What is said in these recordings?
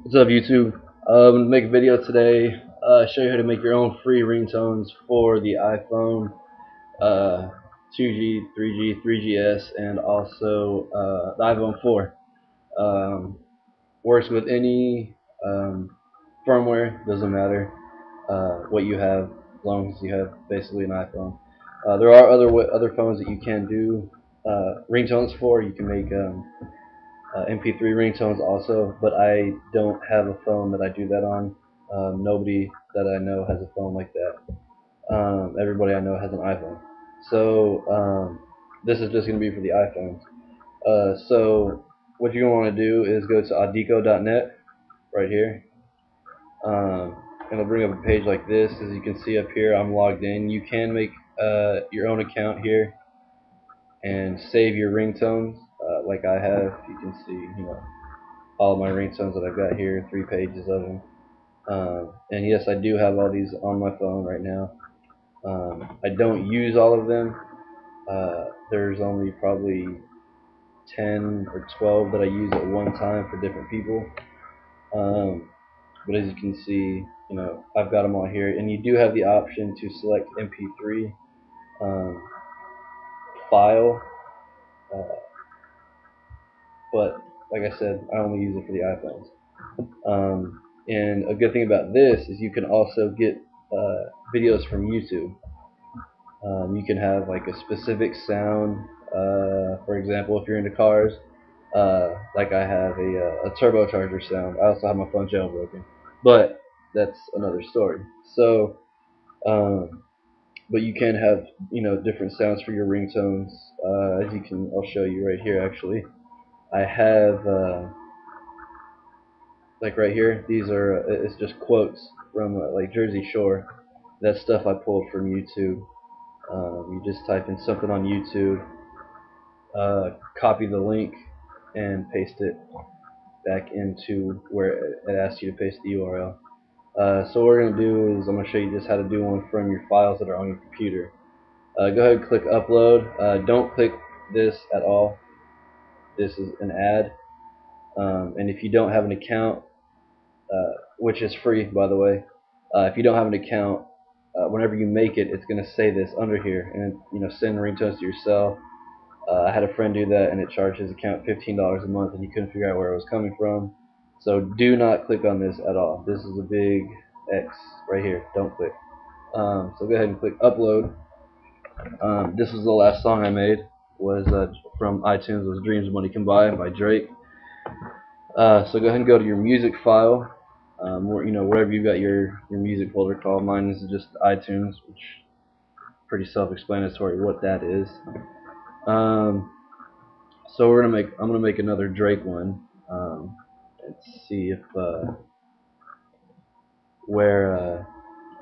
What's up, YouTube? I'm gonna make a video today. Show you how to make your own free ringtones for the iPhone, 2G, 3G, 3GS, and also the iPhone 4. Um, Works with any firmware. Doesn't matter what you have, as long as you have basically an iPhone. There are other phones that you can do ringtones for. You can make MP3 ringtones also, but I don't have a phone that I do that on. Nobody that I know has a phone like that. Everybody I know has an iPhone. So this is just going to be for the iPhones. So what you're going to want to do is go to audico.net right here. And it'll bring up a page like this. As you can see up here, I'm logged in. You can make your own account here and save your ringtones like I have. You can see, all of my ringtones that I've got here, 3 pages of them. And yes, I do have all these on my phone right now. I don't use all of them. There's only probably 10 or 12 that I use at one time for different people. But as you can see, I've got them all here, and you do have the option to select MP3 um, file. Uh, but like I said, I only use it for the iPhones. And a good thing about this is you can also get videos from YouTube. You can have like a specific sound. For example, if you're into cars, like I have a turbocharger sound. I also have my phone jailbroken, but that's another story. So, but you can have different sounds for your ringtones. As you can, I'll show you right here. Actually, I have like right here. These are it's just quotes from like Jersey Shore. That's stuff I pulled from YouTube. You just type in something on YouTube, copy the link, and paste it back into where it asks you to paste the URL. So what we're going to do is I'm going to show you just how to do one from your files that are on your computer. Go ahead and click upload. Don't click this at all. This is an ad. And if you don't have an account, which is free by the way, if you don't have an account, whenever you make it, it's going to say this under here, and send ringtones to yourself. I had a friend do that, and it charged his account $15 a month, and he couldn't figure out where it was coming from. So do not click on this at all. This is a big X right here. Don't click. So go ahead and click upload. This was the last song I made. Was from iTunes. Was "Dreams Money Can Buy" by Drake. So go ahead and go to your music file, wherever you've got your music folder called. Mine is just iTunes, which is pretty self-explanatory what that is. So I'm gonna make another Drake one. Let's see if where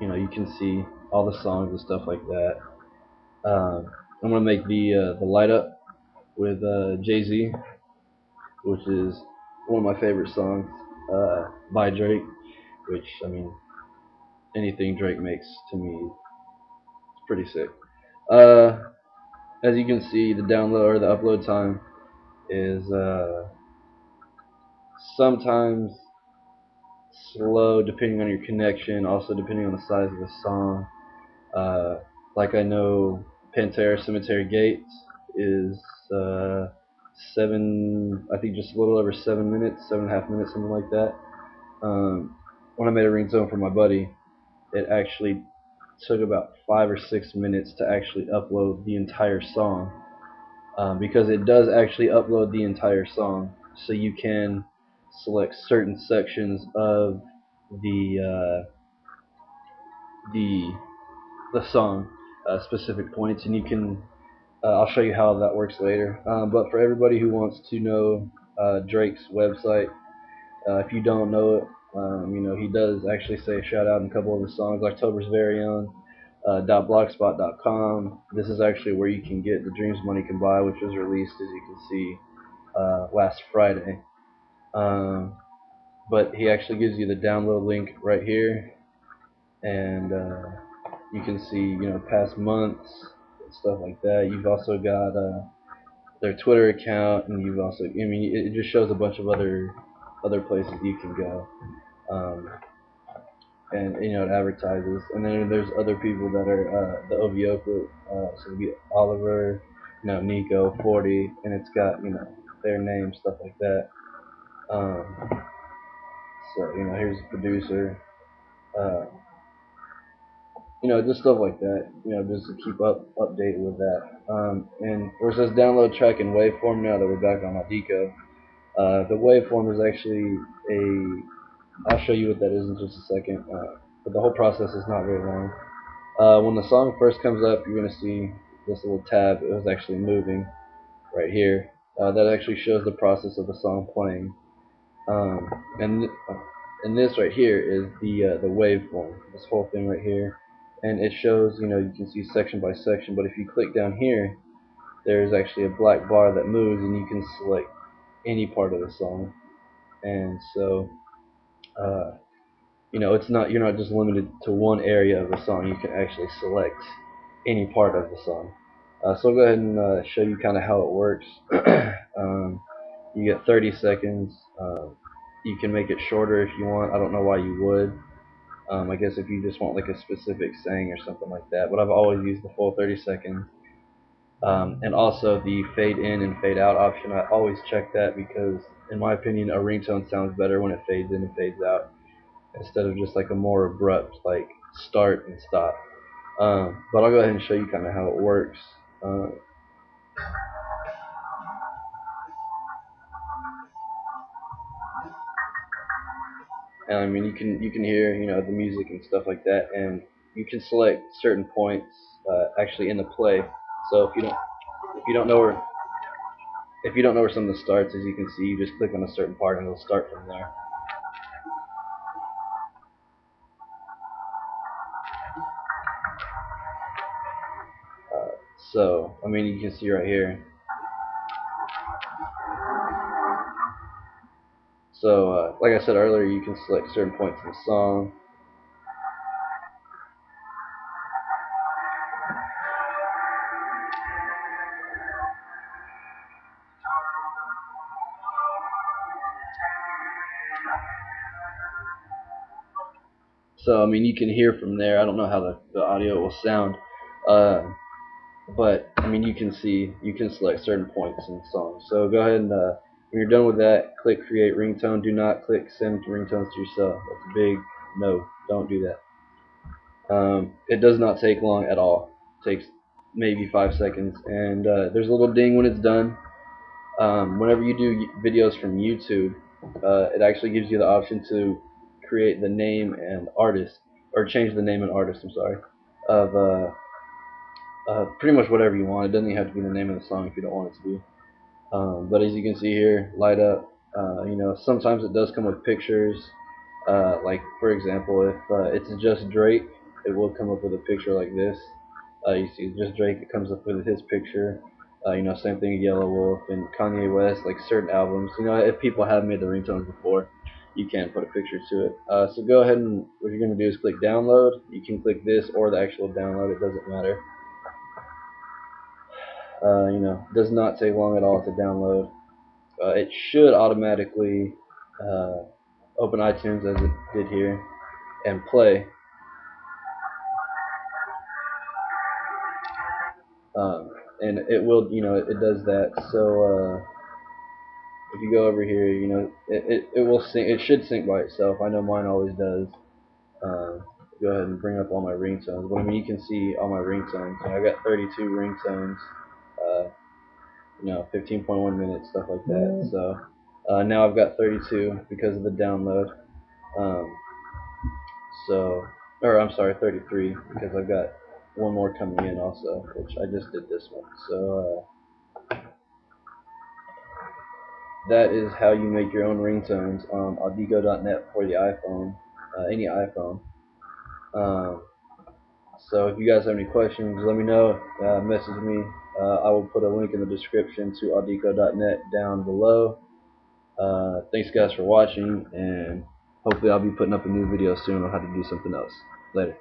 you can see all the songs and stuff like that. I'm gonna make the Light Up with Jay-Z, which is one of my favorite songs by Drake. Which, I mean, anything Drake makes to me is pretty sick. Uh, as you can see, the download or the upload time is sometimes slow depending on your connection, also depending on the size of the song. Uh, like I know Pantera Cemetery Gates is I think just a little over 7 minutes, 7.5 minutes, something like that. When I made a ringtone for my buddy, it actually took about 5 or 6 minutes to actually upload the entire song, because it does actually upload the entire song, so you can select certain sections of the uh, the the song, specific points, and you can. I'll show you how that works later. But for everybody who wants to know Drake's website, if you don't know it, he does actually say shout out in a couple of his songs. October's Very Own. .blogspot.com. This is actually where you can get the Dreams Money Can Buy, which was released, as you can see, last Friday. But he actually gives you the download link right here, and you can see past months and stuff like that. You've also got their Twitter account, and you've also it just shows a bunch of other other places you can go. Um, and it advertises. And then there's other people that are the OVO group. So we get Oliver, Nico, 40, and it's got their names, stuff like that. Um, so here's the producer. Uh, just stuff like that. Just to keep update with that. And where it says download track and waveform, now that we're back on Audico, the waveform is actually I'll show you what that is in just a second. But the whole process is not very long. When the song first comes up, you're going to see this little tab. It was actually moving right here. That actually shows the process of the song playing. Um, and and this right here is the waveform. This whole thing right here, and it shows. You can see section by section. But if you click down here, there's actually a black bar that moves, and you can select any part of the song. And so, it's not you're not just limited to one area of the song. You can actually select any part of the song. So I'll go ahead and show you kind of how it works. You get 30 seconds. You can make it shorter if you want. I don't know why you would. I guess if you just want like a specific saying or something like that. But I've always used the full 30 seconds. And also the fade in and fade out option. I always check that because, in my opinion, a ringtone sounds better when it fades in and fades out, instead of just like a more abrupt like start and stop. But I'll go ahead and show you kind of how it works. And I mean, you can hear the music and stuff like that, and you can select certain points actually in the play. So if you don't know where something starts, as you can see, you just click on a certain part and it'll start from there. So I mean, you can see right here. So like I said earlier, you can select certain points in the song. So I mean, you can hear from there. I don't know how the audio will sound, uh, but I mean, you can select certain points in the song. So go ahead and when you're done with that, click create ringtone. Do not click send ringtones to yourself. That's a big no. Don't do that. It does not take long at all. It takes maybe 5 seconds, and there's a little ding when it's done. Whenever you do videos from YouTube, it actually gives you the option to create the name and artist, or change the name and artist. I'm sorry, of pretty much whatever you want. It doesn't even have to be the name of the song if you don't want it to be. But as you can see here, light up. Sometimes it does come with pictures. Like for example, if it's just Drake, it will come up with a picture like this. You see, just Drake, it comes up with his picture. Same thing with Yellow Wolf and Kanye West, like certain albums. If people have made the ringtones before, you can put a picture to it. So go ahead and what you're going to do is click download. You can click this or the actual download. It doesn't matter. Does not take long at all to download. It should automatically open iTunes as it did here and play. And it will, it does that. So if you go over here, it will sync. It should sync by itself. I know mine always does. Go ahead and bring up all my ringtones. But I mean, you can see all my ringtones. I got 32 ringtones. 15.1 minutes, stuff like that. So now I've got 32 because of the download. Um, or I'm sorry, 33 because I've got one more coming in also, which I just did this one. So that is how you make your own ringtones on audico.net for the iPhone, any iPhone. So if you guys have any questions, let me know. Message me. I will put a link in the description to audico.net down below. Thanks guys for watching, and hopefully I'll be putting up a new video soon on how to do something else. Later.